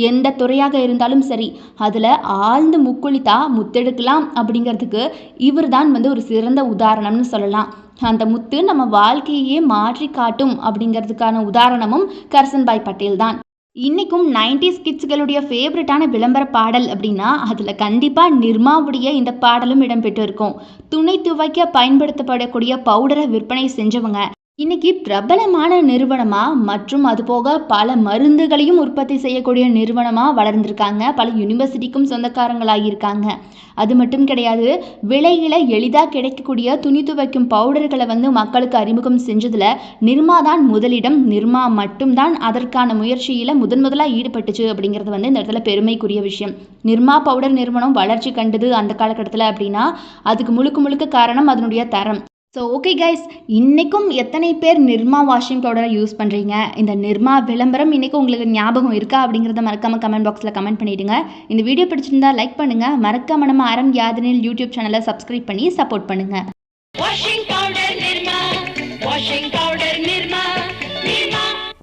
எந்த துறையாக இருந்தாலும் சரி அதில் ஆழ்ந்து முக்குளித்தா முத்தெடுக்கலாம் அப்படிங்கிறதுக்கு இவர் தான் ஒரு சிறந்த உதாரணம்னு சொல்லலாம். அந்த முத்து நம்ம வாழ்க்கையே மாற்றி காட்டும் அப்படிங்கிறதுக்கான உதாரணமும் கர்சன்பாய் பட்டேல் தான். இன்னைக்கும் 90s கிட்ஸ்களுடைய ஃபேவரட்டான விளம்பர பாடல் அப்படின்னா அதில் கண்டிப்பாக நிர்மாவுடைய இந்த பாடலும் இடம்பெற்று இருக்கும். துணி துவைக்க பயன்படுத்தப்படக்கூடிய பவுடரை விற்பனை செஞ்சவங்க இன்னைக்கு பிரபலமான நிறுவனமா மற்றும் அது போக பல மருந்துகளையும் உற்பத்தி செய்யக்கூடிய நிறுவனமா வளர்ந்துருக்காங்க. பல யூனிவர்சிட்டிக்கும் சொந்தக்காரங்களாகியிருக்காங்க. அது மட்டும் கிடையாது, விலையில எளிதாக கிடைக்கக்கூடிய துணி துவைக்கும் பவுடர்களை மக்களுக்கு அறிமுகம் செஞ்சதுல நிர்மா தான் முதலிடம். நிர்மா மட்டும்தான் அதற்கான முயற்சியில முதலாக ஈடுபட்டுச்சு அப்படிங்கிறது இந்த இடத்துல பெருமைக்குரிய விஷயம். நிர்மா பவுடர் நிறுவனம் வளர்ச்சி கண்டது அந்த காலகட்டத்தில் அப்படின்னா அதுக்கு முழுக்க முழுக்க காரணம் அதனுடைய தரம். ஸோ ஓகே கைஸ், இன்றைக்கும் எத்தனை பேர் நிர்மா வாஷிங் பவுடரை யூஸ் பண்ணுறீங்க? இந்த நிர்மா விளம்பரம் இன்றைக்கும் உங்களுக்கு ஞாபகம் இருக்கா அப்படிங்கிறத மறக்காமல் கமெண்ட் பாக்ஸில் கமெண்ட் பண்ணிவிடுங்க. இந்த வீடியோ பிடிச்சிருந்தா லைக் பண்ணுங்கள். மறக்காம நம்ம அறம் யாதனில் யூடியூப் சேனலை சப்ஸ்கிரைப் பண்ணி சப்போர்ட் பண்ணுங்கள்.